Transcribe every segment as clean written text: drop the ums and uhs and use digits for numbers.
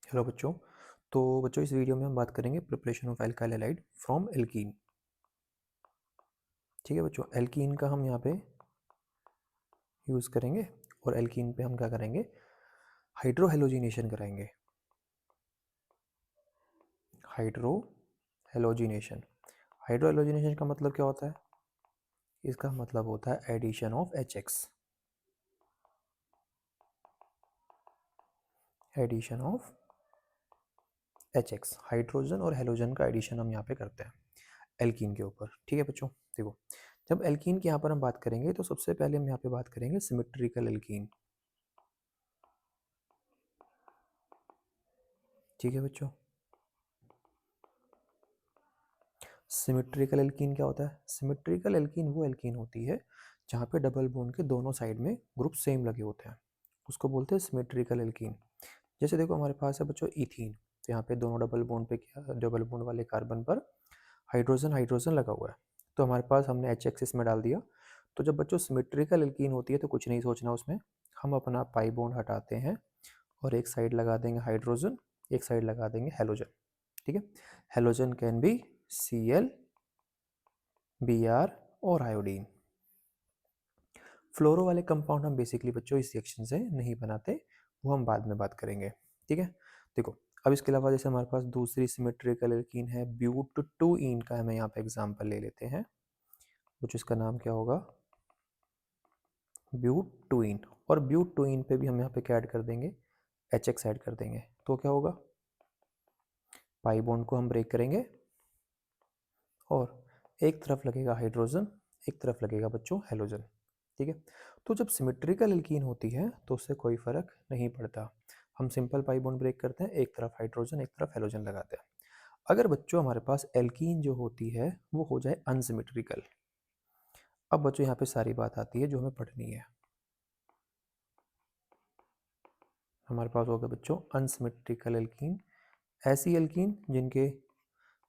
Hello बच्चों। तो बच्चों इस वीडियो में हम बात करेंगे preparation of alkyl halide from alkene. ठीक है बच्चों, एल्कीन का हम यहाँ पे यूज़ करेंगे और एल्कीन पे हम क्या करेंगे, हाइड्रोहेलोजिनेशन कराएंगे। हाइड्रोहेलोजिनेशन हाइड्रोहेलोजिनेशन का मतलब क्या होता है? इसका मतलब होता है addition of HX। Addition of HX, hydrogen और हेलोजन का एडिशन हम यहाँ पे करते हैं एल्कीन के ऊपर। ठीक है बच्चों, देखो जब एल्कीन की यहाँ पर हम बात करेंगे तो सबसे पहले हम यहाँ पे बात करेंगे सिमेट्रिकल एल्कीन। ठीक है बच्चों, सिमेट्रिकल एल्कीन क्या होता है? सिमेट्रिकल एल्कीन वो एल्कीन होती है जहाँ पे डबल बॉन्ड के दोनों साइड में ग्रुप सेम लगे होते हैं, उसको बोलते हैं सिमेट्रिकल एल्कीन। जैसे देखो हमारे पास है बच्चों इथीन, तो यहाँ पे दोनों डबल बॉन्ड पे क्या, डबल बॉन्ड वाले कार्बन पर हाइड्रोजन हाइड्रोजन लगा हुआ है, तो हमारे पास हमने HX इसमें डाल दिया। तो जब बच्चों सिमेट्रिकल एल्कीन होती है तो कुछ नहीं सोचना उसमें, हम अपना पाई बॉन्ड हटाते हैं और एक साइड लगा देंगे हाइड्रोजन, एक साइड लगा देंगे हेलोजन। ठीक है, halogen can be Cl, Br और आयोडीन। फ्लोरो वाले कंपाउंड हम बेसिकली बच्चों इस सेक्शन से नहीं बनाते, वो हम बाद में बात करेंगे। ठीक है, देखो अब इसके अलावा जैसे हमारे पास दूसरी सिमेट्रिकल एल्कीन है ब्यूट-टू-ईन का, हमें यहाँ पे एग्जांपल ले लेते हैं। कुछ इसका नाम क्या होगा, ब्यूट-टू-ईन। और ब्यूट-टू-ईन पे भी हम यहाँ पे क्या ऐड कर देंगे, HX ऐड कर देंगे, तो क्या होगा, पाई बॉन्ड को हम ब्रेक करेंगे और एक तरफ लगेगा हाइड्रोजन, एक तरफ लगेगा बच्चों हेलोजन। ठीक है, तो जब सिमेट्रिकल एल्कीन होती है तो उससे कोई फर्क नहीं पड़ता, हम सिंपल पाई बॉन्ड ब्रेक करते हैं, एक तरफ हाइड्रोजन एक तरफ हेलोजन लगाते हैं। अगर बच्चों हमारे पास एल्कीन जो होती है वो हो जाए अनसिमेट्रिकल, अब बच्चों यहाँ पे सारी बात आती है जो हमें पढ़नी है। हमारे पास हो गया बच्चों अनसिमेट्रिकल एल्कीन, ऐसी एल्कीन जिनके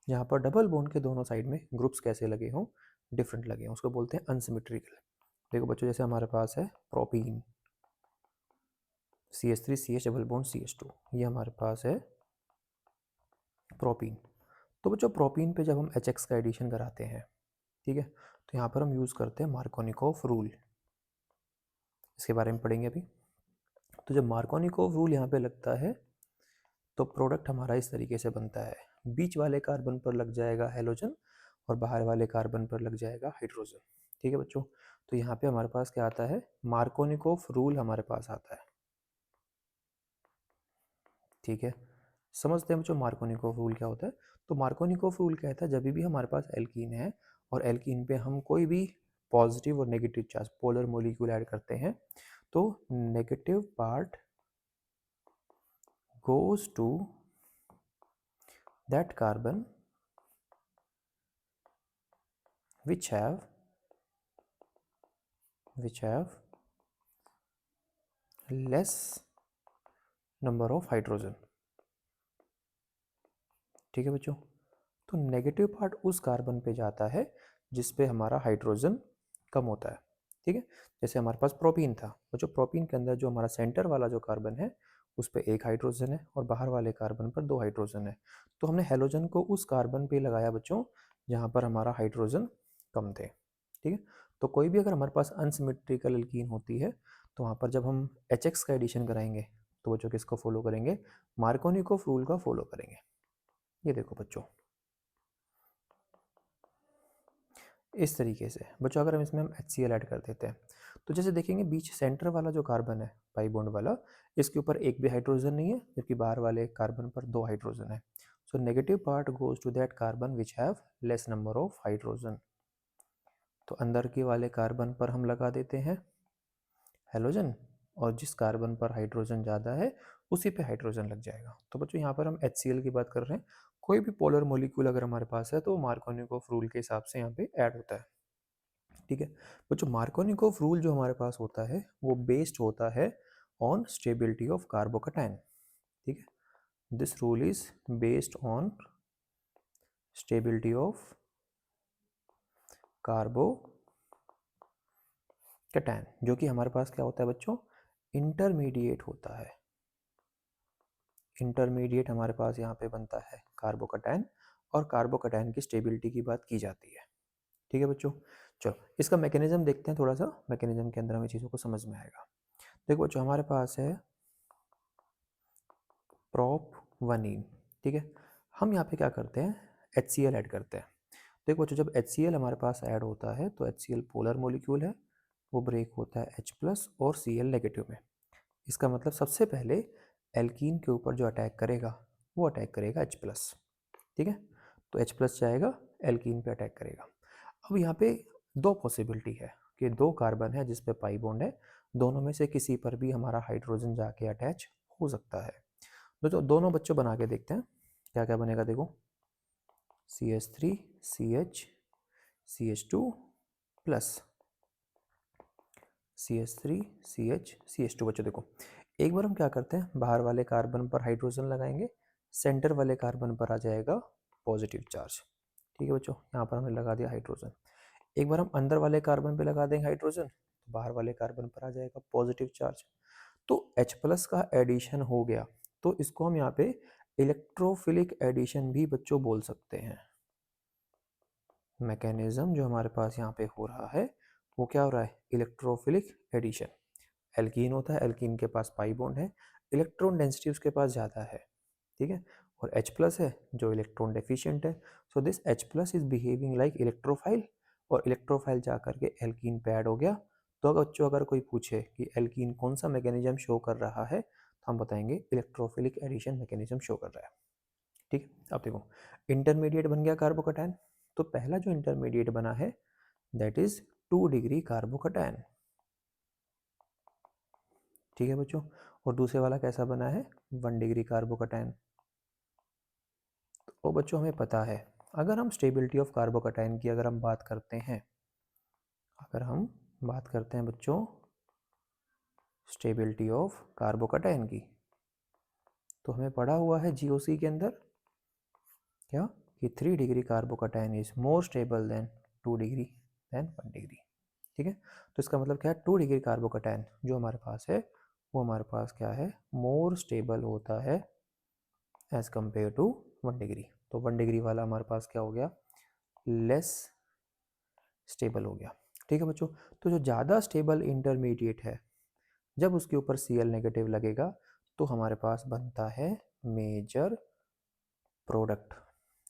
जहाँ पर डबल बॉन्ड के दोनों साइड में ग्रुप्स कैसे लगे हों, डिफरेंट लगे हों, उसको बोलते हैं अनसिमेट्रिकल। देखो बच्चों जैसे हमारे पास है propene, CH3 CH double bond CH2, ये हमारे पास है प्रोपीन। तो बच्चों प्रोपीन पे जब हम HX का एडिशन कराते हैं, ठीक है, तो यहाँ पर हम यूज़ करते हैं मार्कोनिकोव रूल, इसके बारे में पढ़ेंगे अभी। तो जब मार्कोनिकोव रूल यहाँ पे लगता है तो प्रोडक्ट हमारा इस तरीके से बनता है, बीच वाले कार्बन पर लग जाएगा हेलोजन और बाहर वाले कार्बन पर लग जाएगा हाइड्रोजन। ठीक है बच्चों, तो यहाँ पे हमारे पास क्या आता है, मार्कोनिकोव रूल हमारे पास आता है। ठीक है, समझते हैं बच्चों मार्कोनिकोव रूल क्या होता है। तो मार्कोनिकोव रूल कहता है जब भी हमारे पास एल्कीन है और एल्कीन पे हम कोई भी पॉजिटिव और negative charge polar molecule add करते हैं, तो negative part goes to that carbon which have less number of hydrogen। ठीक है बच्चों, तो नेगेटिव पार्ट उस कार्बन पे जाता है जिस पे हमारा हाइड्रोजन कम होता है। ठीक है, जैसे हमारे पास प्रोपीन था, तो जो प्रोपीन के अंदर जो हमारा सेंटर वाला जो कार्बन है उस पे एक हाइड्रोजन है और बाहर वाले कार्बन पर दो हाइड्रोजन है, तो हमने हेलोजन को उस कार्बन पे लगाया बच्चों जहाँ पर हमारा हाइड्रोजन कम थे। ठीक है, तो कोई भी अगर हमारे पास अनसिमेट्रिकल एल्कीन होती है तो वहाँ पर जब हम HX का एडिशन कराएंगे तो बच्चों किसको फॉलो करेंगे, मार्कोनिकोव रूल का फॉलो करेंगे। ये देखो बच्चों इस तरीके से बच्चों, अगर हम इसमें हम HCl ऐड कर देते हैं तो जैसे देखेंगे बीच सेंटर वाला जो कार्बन है पाई बॉन्ड वाला, इसके ऊपर एक भी हाइड्रोजन नहीं है जबकि बाहर वाले कार्बन पर दो हाइड्रोजन है। So negative part goes to that carbon which have less number of hydrogen, तो अंदर के वाले कार्बन पर हम लगा देते हैं हेलोजन और जिस कार्बन पर हाइड्रोजन ज़्यादा है उसी पे हाइड्रोजन लग जाएगा। तो बच्चों यहाँ पर हम HCl की बात कर रहे हैं, कोई भी पोलर मोलिक्यूल अगर हमारे पास है तो मार्कोनिकोव रूल के हिसाब से यहाँ पे ऐड होता है। ठीक है बच्चों, मार्कोनिकोव रूल जो हमारे पास होता है वो बेस्ड होता है ऑन स्टेबिलिटी ऑफ कार्बोकैटायन। ठीक है, this rule is based on stability of carbocation, जो कि हमारे पास क्या होता है बच्चों, इंटरमीडिएट होता है। इंटरमीडिएट हमारे पास यहाँ पे बनता है कार्बोकैटायन, और कार्बोकैटायन की स्टेबिलिटी की बात की जाती है। ठीक है बच्चों, चलो इसका मैकेनिज्म देखते हैं, थोड़ा सा मैकेनिज्म के अंदर हमें चीज़ों को समझ में आएगा। देखो बच्चों, हमारे पास है प्रोप 1ene, ठीक है। हम यहाँ पे क्या करते हैं, HCl ऐड करते हैं। देखो बच्चों, जब HCl हमारे पास ऐड होता है तो HCl पोलर मॉलिक्यूल है, वो ब्रेक होता है H+ और Cl नेगेटिव में। इसका मतलब सबसे पहले एल्कीन के ऊपर जो अटैक करेगा वो अटैक करेगा H+, ठीक है। तो H+ जाएगा एल्कीन पे अटैक करेगा। अब यहाँ पे दो पॉसिबिलिटी है कि दो कार्बन है जिस पे पाई बॉन्ड है, दोनों में से किसी पर भी हमारा हाइड्रोजन जाके अटैच हो सकता है। तो दोनों बच्चों बना के देखते हैं क्या क्या बनेगा। देखो CH3 CH CH2 plus CH3 CH CH2। बच्चों देखो, एक बार हम क्या करते हैं, बाहर वाले कार्बन पर हाइड्रोजन लगाएंगे, सेंटर वाले कार्बन पर आ जाएगा पॉजिटिव चार्ज। ठीक है बच्चों, यहाँ पर हमने लगा दिया हाइड्रोजन। एक बार हम अंदर वाले कार्बन पे लगा देंगे हाइड्रोजन, तो बाहर वाले कार्बन पर आ जाएगा पॉजिटिव चार्ज। तो H+ का एडिशन हो गया, तो इसको हम यहाँ पे इलेक्ट्रोफिलिक एडिशन भी बच्चों बोल सकते हैं। मैकेनिज्म जो हमारे पास यहाँ पे हो रहा है वो क्या हो रहा है, इलेक्ट्रोफिलिक एडिशन। एल्कीन होता है, एल्कीन के पास पाई बॉन्ड है, इलेक्ट्रॉन डेंसिटी उसके पास ज़्यादा है, ठीक है। और H+ है जो इलेक्ट्रॉन डेफिशिएंट है। So this H+ is behaving like electrophile, और इलेक्ट्रोफाइल जा करके एल्कीन पे ऐड हो गया। तो अगर बच्चों अगर कोई पूछे कि एल्कीन कौन सा मैकेनिज्म शो कर रहा है, तो हम बताएंगे इलेक्ट्रोफिलिक एडिशन मैकेनिज्म शो कर रहा है। ठीक है, अब देखो इंटरमीडिएट बन गया कार्बोकैटायन। तो पहला जो इंटरमीडिएट बना है दैट इज 2 डिग्री कार्बोकैटायन। ठीक है बच्चों, और दूसरे वाला कैसा बना है, 1 डिग्री कार्बोकैटायन। तो बच्चों हमें पता है, अगर हम स्टेबिलिटी ऑफ कार्बोकैटायन की अगर हम बात करते हैं, बच्चों स्टेबिलिटी ऑफ कार्बोकैटायन की, तो हमें पढ़ा हुआ है GOC के अंदर क्या कि 3 degree carbocation is more stable than 2 degree than 1 degree. ठीक है, तो इसका मतलब क्या है, 2 डिग्री कार्बोकैटायन जो हमारे पास है वो हमारे पास क्या है, मोर स्टेबल होता है एज कंपेयर टू 1 डिग्री। तो 1 डिग्री वाला हमारे पास क्या हो गया, लेस स्टेबल हो गया। ठीक है बच्चों, तो जो ज़्यादा स्टेबल इंटरमीडिएट है जब उसके ऊपर Cl नेगेटिव लगेगा तो हमारे पास बनता है मेजर प्रोडक्ट।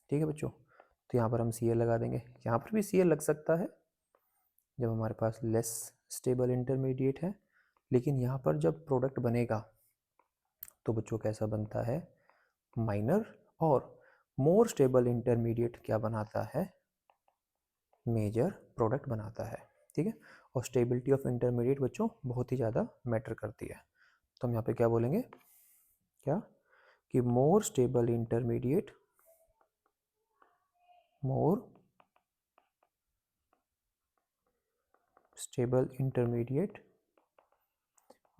ठीक है बच्चों, तो यहाँ पर हम Cl लगा देंगे, यहाँ पर भी Cl लग सकता है जब हमारे पास लेस स्टेबल इंटरमीडिएट है, लेकिन यहाँ पर जब प्रोडक्ट बनेगा तो बच्चों कैसा बनता है, माइनर। और मोर स्टेबल इंटरमीडिएट क्या बनाता है, मेजर प्रोडक्ट बनाता है। ठीक है, और स्टेबिलिटी ऑफ इंटरमीडिएट बच्चों बहुत ही ज़्यादा मैटर करती है। तो हम यहाँ पे क्या बोलेंगे, क्या कि more stable intermediate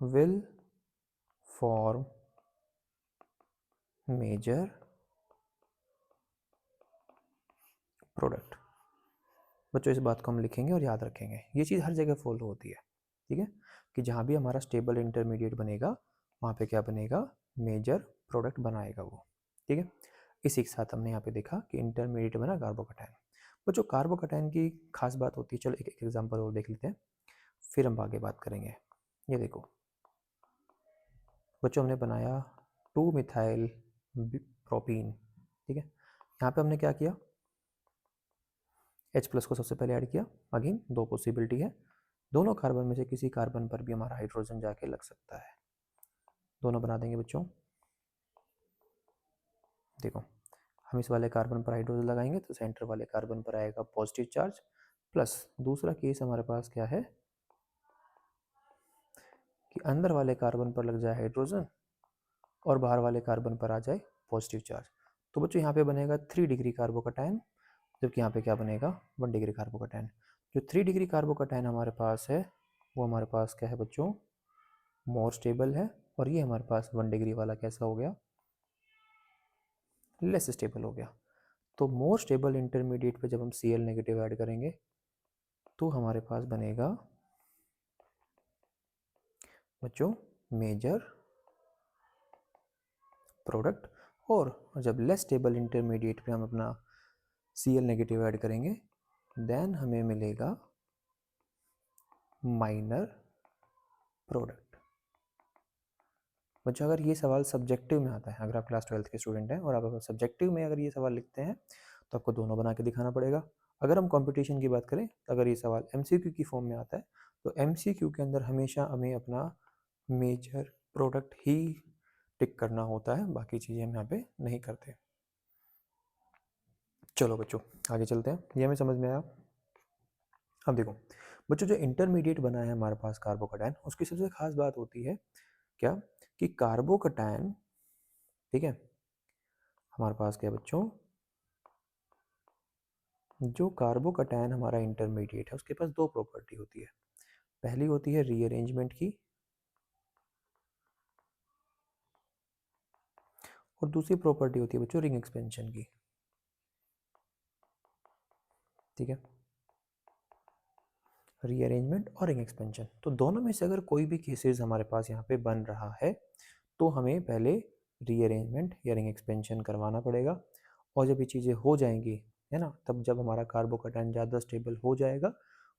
will form major product. बच्चों इस बात को हम लिखेंगे और याद रखेंगे, ये चीज़ हर जगह फॉलो होती है। ठीक है, कि जहाँ भी हमारा स्टेबल इंटरमीडिएट बनेगा वहाँ पे क्या बनेगा, मेजर प्रोडक्ट बनाएगा वो। ठीक है, इसी के साथ हमने यहाँ पे देखा कि इंटरमीडिएट बना कार्बोकैटायन। बच्चों कार्बोकैटायन की खास बात होती है, चलो एक एक एग्जाम्पल और देख लेते हैं फिर हम आगे बात करेंगे। ये देखो बच्चों, हमने बनाया 2 मिथाइल प्रोपीन। ठीक है, यहाँ पे हमने क्या किया, H+ को सबसे पहले ऐड किया। अगेन दो पॉसिबिलिटी है, दोनों कार्बन में से किसी कार्बन पर भी हमारा हाइड्रोजन जाके लग सकता है। दोनों बना देंगे बच्चों। देखो हम इस वाले कार्बन पर हाइड्रोजन लगाएंगे तो सेंटर वाले कार्बन पर आएगा पॉजिटिव चार्ज, प्लस दूसरा केस हमारे पास क्या है कि अंदर वाले कार्बन पर लग जाए हाइड्रोजन और बाहर वाले कार्बन पर आ जाए पॉजिटिव चार्ज। तो बच्चों यहाँ पे बनेगा 3 डिग्री कार्बोकैटायन, जबकि यहाँ पे क्या बनेगा, 1 डिग्री कार्बोकैटायन। जो 3 डिग्री कार्बोकैटायन हमारे पास है वो हमारे पास क्या है बच्चों, मोर स्टेबल है, और ये हमारे पास 1 डिग्री वाला कैसा हो गया, लेस स्टेबल हो गया। तो मोर स्टेबल इंटरमीडिएट पे जब हम Cl नेगेटिव ऐड करेंगे तो हमारे पास बनेगा बच्चों मेजर प्रोडक्ट, और जब लेस स्टेबल इंटरमीडिएट पे हम अपना Cl नेगेटिव ऐड करेंगे देन हमें मिलेगा माइनर प्रोडक्ट। बच्चों अगर ये सवाल सब्जेक्टिव में आता है, अगर आप क्लास 12th के स्टूडेंट हैं और आप अगर सब्जेक्टिव में अगर ये सवाल लिखते हैं तो आपको दोनों बना के दिखाना पड़ेगा। अगर हम कंपटीशन की बात करें तो अगर ये सवाल MCQ की फॉर्म में आता है तो MCQ के अंदर हमेशा हमें अपना मेजर प्रोडक्ट ही टिक करना होता है, बाकी चीज़ें हम यहाँ पे नहीं करते। चलो बच्चों आगे चलते हैं, ये हमें समझ में आया। अब देखो बच्चों, जो इंटरमीडिएट बना है हमारे पास कार्बोकैटायन, उसकी सबसे खास बात होती है क्या, कि कार्बोकैटायन, ठीक है, हमारे पास क्या बच्चों, जो कार्बोकैटायन हमारा इंटरमीडिएट है उसके पास दो प्रॉपर्टी होती है। पहली होती है रीअरेंजमेंट की और दूसरी प्रॉपर्टी होती है बच्चों रिंग एक्सपेंशन की। ठीक है, रीअरेंजमेंट और रिंग एक्सपेंशन, तो दोनों में से अगर कोई भी केसेस हमारे पास यहाँ पे बन रहा है तो हमें पहले रीअरेंजमेंट या रिंग एक्सपेंशन करवाना पड़ेगा, और जब ये चीज़ें हो जाएंगी, है ना, तब जब हमारा कार्बोकैटायन ज़्यादा स्टेबल हो जाएगा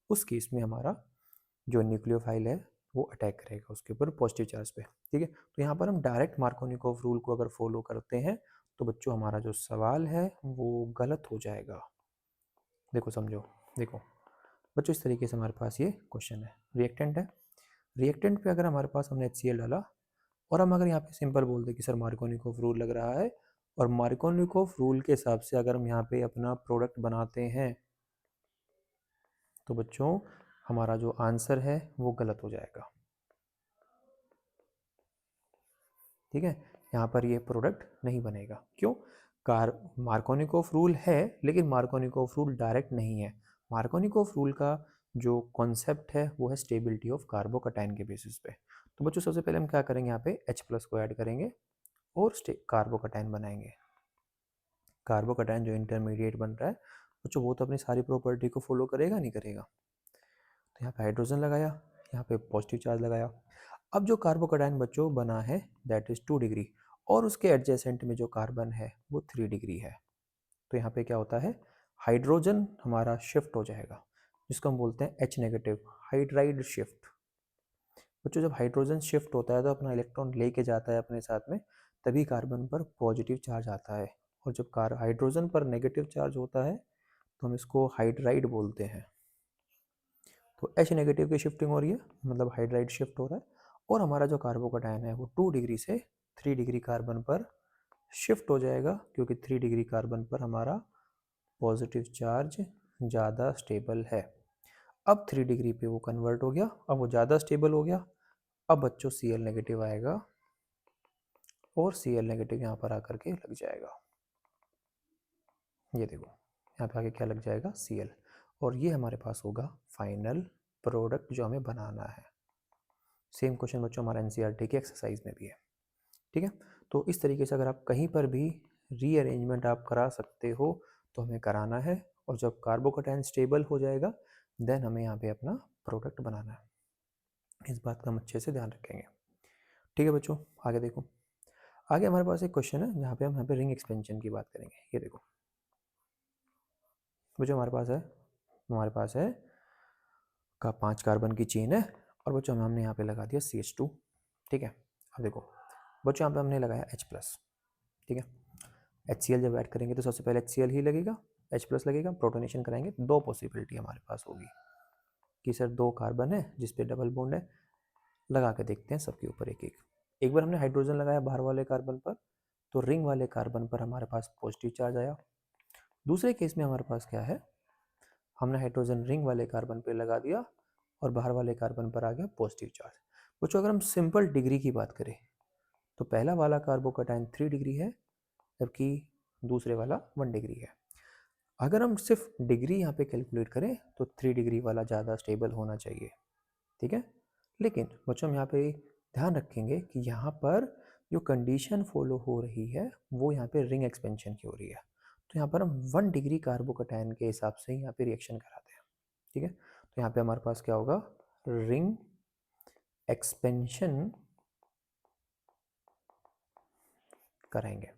उस केस में हमारा जो न्यूक्लियोफाइल है वो अटैक करेगा उसके ऊपर पॉजिटिव चार्ज पे। ठीक है, तो यहाँ पर हम डायरेक्ट मार्कोनिकोव रूल को अगर फॉलो करते हैं तो बच्चों हमारा जो सवाल है वो गलत हो जाएगा। देखो समझो, देखो बच्चों इस तरीके से हमारे पास ये क्वेश्चन है, रिएक्टेंट है, रिएक्टेंट पे अगर हमारे पास हमने HCl डाला और हम अगर यहाँ पे सिंपल बोल दें कि सर मार्कोनिकोव रूल लग रहा है, और मार्कोनिकोव रूल के हिसाब से अगर हम यहाँ पे अपना प्रोडक्ट बनाते हैं तो बच्चों हमारा जो आंसर है वो गलत हो जाएगा। ठीक है, यहाँ पर ये प्रोडक्ट नहीं बनेगा, क्यों, मार्कोनिकोव रूल है लेकिन मार्कोनिकोव रूल डायरेक्ट नहीं है। मार्कोनिकोव रूल का जो कॉन्सेप्ट है वो है स्टेबिलिटी ऑफ कार्बोकैटायन के बेसिस पे। तो बच्चों सबसे पहले हम क्या करेंगे, यहाँ पे H+ को ऐड करेंगे और कार्बोकैटायन बनाएंगे। कार्बोकैटायन जो इंटरमीडिएट बन रहा है बच्चों वो तो अपनी सारी प्रॉपर्टी को फॉलो करेगा नहीं करेगा, तो यहाँ पे हाइड्रोजन लगाया, यहाँ पे पॉजिटिव चार्ज लगाया। अब जो कार्बोकैटायन बच्चों बना है दैट इज 2 डिग्री, और उसके एडजेसेंट में जो कार्बन है वो 3 डिग्री है। तो यहाँ पे क्या होता है, हाइड्रोजन हमारा शिफ्ट हो जाएगा, जिसको हम बोलते हैं H नेगेटिव, हाइड्राइड शिफ्ट। बच्चों जब हाइड्रोजन शिफ्ट होता है तो अपना इलेक्ट्रॉन लेके जाता है अपने साथ में, तभी कार्बन पर पॉजिटिव चार्ज आता है, और जब हाइड्रोजन पर नेगेटिव चार्ज होता है तो हम इसको हाइड्राइड बोलते हैं। तो H नेगेटिव की शिफ्टिंग हो रही है, मतलब हाइड्राइड शिफ्ट हो रहा है, और हमारा जो कार्बोकैटायन है वो 2 डिग्री से 3 डिग्री कार्बन पर शिफ्ट हो जाएगा, क्योंकि 3 डिग्री कार्बन पर हमारा पॉजिटिव चार्ज ज़्यादा स्टेबल है। अब 3 डिग्री पे वो कन्वर्ट हो गया, अब वो ज़्यादा स्टेबल हो गया। अब बच्चों Cl नेगेटिव आएगा और Cl नेगेटिव यहाँ पर आकर के लग जाएगा। ये देखो यहाँ पे आके क्या लग जाएगा, Cl, और ये हमारे पास होगा फाइनल प्रोडक्ट जो हमें बनाना है। सेम क्वेश्चन बच्चों हमारा NCERT की एक्सरसाइज में भी है। ठीक है, तो इस तरीके से अगर आप कहीं पर भी रीअरेंजमेंट आप करा सकते हो तो हमें कराना है, और जब कार्बोकैटायन स्टेबल हो जाएगा देन हमें यहाँ पे अपना प्रोडक्ट बनाना है। इस बात का हम अच्छे से ध्यान रखेंगे। ठीक है बच्चों, आगे देखो, आगे हमारे पास एक क्वेश्चन है जहाँ पे हम यहाँ पे रिंग एक्सपेंशन की बात करेंगे। ये देखो बच्चों हमारे पास है का 5 कार्बन की चेन है, और बच्चों हमने यहाँ पे लगा दिया CH2। ठीक है, अब देखो बच्चों यहाँ पे हमने लगाया H+। ठीक है, HCl जब ऐड करेंगे तो सबसे पहले HCl ही लगेगा, H+ लगेगा, प्रोटोनेशन कराएंगे, दो पॉसिबिलिटी हमारे पास होगी कि सर 2 कार्बन है जिस पे डबल बॉन्ड है, लगा के देखते हैं सबके ऊपर एक एक। एक बार हमने हाइड्रोजन लगाया बाहर वाले कार्बन पर तो रिंग वाले कार्बन पर हमारे पास पॉजिटिव चार्ज आया। दूसरे केस में हमारे पास क्या है, हमने हाइड्रोजन रिंग वाले कार्बन पे लगा दिया और बाहर वाले कार्बन पर आ गया पॉजिटिव चार्ज। बच्चों अगर हम सिंपल डिग्री की बात करें तो पहला वाला कार्बोकैटायन 3 डिग्री है, जबकि दूसरे वाला 1 डिग्री है। अगर हम सिर्फ डिग्री यहाँ पे कैलकुलेट करें तो 3 डिग्री वाला ज़्यादा स्टेबल होना चाहिए। ठीक है, लेकिन बच्चों हम यहाँ पे ध्यान रखेंगे कि यहाँ पर जो कंडीशन फॉलो हो रही है वो यहाँ पे रिंग एक्सपेंशन की हो रही है, तो यहाँ पर हम 1 डिग्री कार्बोकैटायन के हिसाब से यहाँ पे रिएक्शन कराते हैं। ठीक है, तो यहाँ पे हमारे पास क्या होगा, रिंग एक्सपेंशन कराएंगे।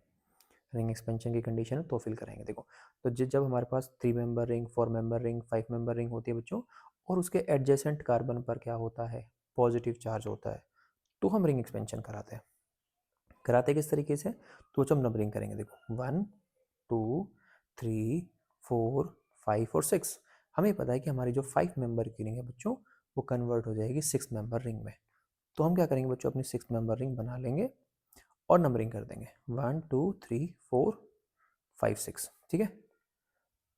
रिंग एक्सपेंशन की कंडीशन है तो फिल कराएंगे। देखो, तो जब हमारे पास 3 member ring, 4 member ring, 5 member ring होती है बच्चों, और उसके एडजेसेंट कार्बन पर क्या होता है, पॉजिटिव चार्ज होता है, तो हम रिंग एक्सपेंशन कराते हैं। कराते किस तरीके से, तो जब नंबरिंग करेंगे, देखो 1 2 3 4 5 और 6, हमें पता है कि हमारी जो 5 मेंबर की रिंग है बच्चों, वो कन्वर्ट हो जाएगी 6 मेंबर रिंग में। तो हम क्या करेंगे बच्चों, अपनी 6 मेंबर रिंग बना लेंगे और नंबरिंग कर देंगे 1 2 3 4 5 6, ठीक है।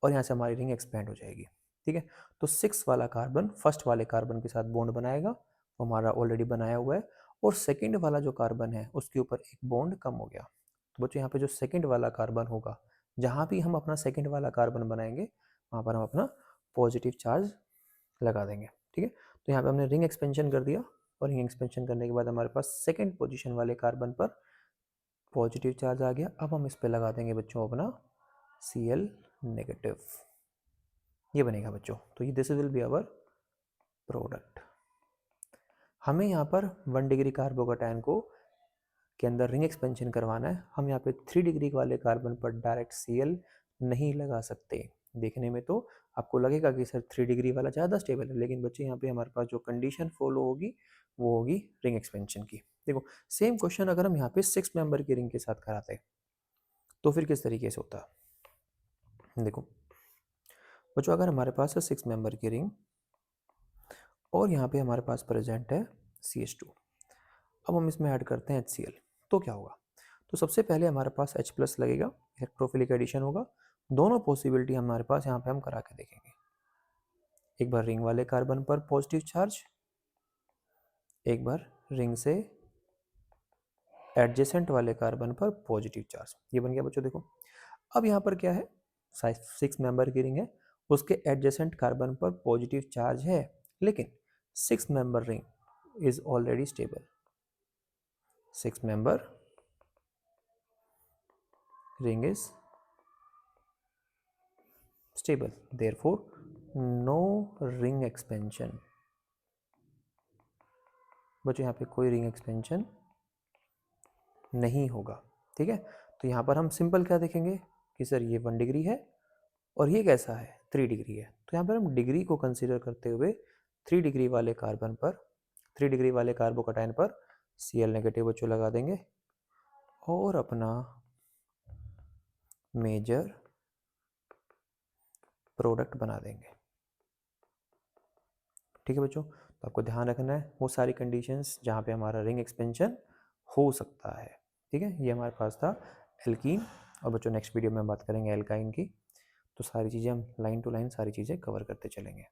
और यहाँ से हमारी रिंग एक्सपेंड हो जाएगी, ठीक है। तो 6 वाला कार्बन फर्स्ट वाले कार्बन के साथ बॉन्ड बनाएगा, वो हमारा ऑलरेडी बनाया हुआ है, और सेकेंड वाला जो कार्बन है उसके ऊपर एक बॉन्ड कम हो गया। तो बच्चों यहाँ पे जो सेकेंड वाला कार्बन होगा, जहाँ भी हम अपना सेकेंड वाला कार्बन बनाएंगे वहाँ पर हम अपना पॉजिटिव चार्ज लगा देंगे, ठीक है। तो यहाँ पे हमने रिंग एक्सपेंशन कर दिया, और रिंग एक्सपेंशन करने के बाद हमारे पास सेकेंड पोजिशन वाले कार्बन पर पॉजिटिव चार्ज आ गया। अब हम इस पर लगा देंगे बच्चों अपना Cl नेगेटिव, ये बनेगा बच्चों। तो ये this will be our product. हमें यहाँ पर 1 डिग्री कार्बोकैटायन को के अंदर रिंग एक्सपेंशन करवाना है। हम यहाँ पे 3 डिग्री वाले कार्बन पर डायरेक्ट Cl नहीं लगा सकते। देखने में तो आपको लगेगा कि सर 3 डिग्री वाला ज़्यादा स्टेबल है, लेकिन बच्चे यहाँ पे हमारे पास जो कंडीशन फॉलो होगी वो होगी रिंग एक्सपेंशन की। देखो, सेम क्वेश्चन अगर हम यहाँ पे 6 मेंबर की रिंग के साथ कराते तो फिर किस तरीके से होता। देखो बच्चों, अगर हमारे पास है 6 मेंबर की रिंग, और यहाँ पे हमारे पास प्रेजेंट है CH2, अब हम इसमें ऐड करते हैं HCl, तो क्या होगा। तो सबसे पहले हमारे पास H+ लगेगा, इलेक्ट्रोफिलिक एडिशन होगा। दोनों पॉसिबिलिटी हमारे पास यहाँ पे हम करा के देखेंगे। एक बार रिंग वाले कार्बन पर पॉजिटिव चार्ज, एक बार रिंग से एडजेसेंट वाले कार्बन पर पॉजिटिव चार्ज, ये बन गया बच्चों। देखो, अब यहाँ पर क्या है, 6 मेंबर की रिंग है, उसके एडजेसेंट कार्बन पर पॉजिटिव चार्ज है, लेकिन 6 member ring is already stable. 6 member ring is stable, therefore no ring expansion। बच्चों यहाँ पे कोई रिंग एक्सपेंशन नहीं होगा, ठीक है। तो यहाँ पर हम सिंपल क्या देखेंगे कि सर ये 1 डिग्री है और ये कैसा है, 3 डिग्री है। तो यहाँ पर हम डिग्री को कंसीडर करते हुए 3 डिग्री वाले कार्बन पर, 3 डिग्री वाले कार्बोकैटायन पर Cl नेगेटिव बच्चों लगा देंगे, और अपना मेजर प्रोडक्ट बना देंगे, ठीक है बच्चों। तो आपको ध्यान रखना है वो सारी कंडीशंस जहाँ पे हमारा रिंग एक्सपेंशन हो सकता है, ठीक है। ये हमारे पास था एल्कीन, और बच्चों नेक्स्ट वीडियो में बात करेंगे एल्काइन की। तो सारी चीज़ें हम लाइन टू लाइन सारी चीज़ें कवर करते चलेंगे।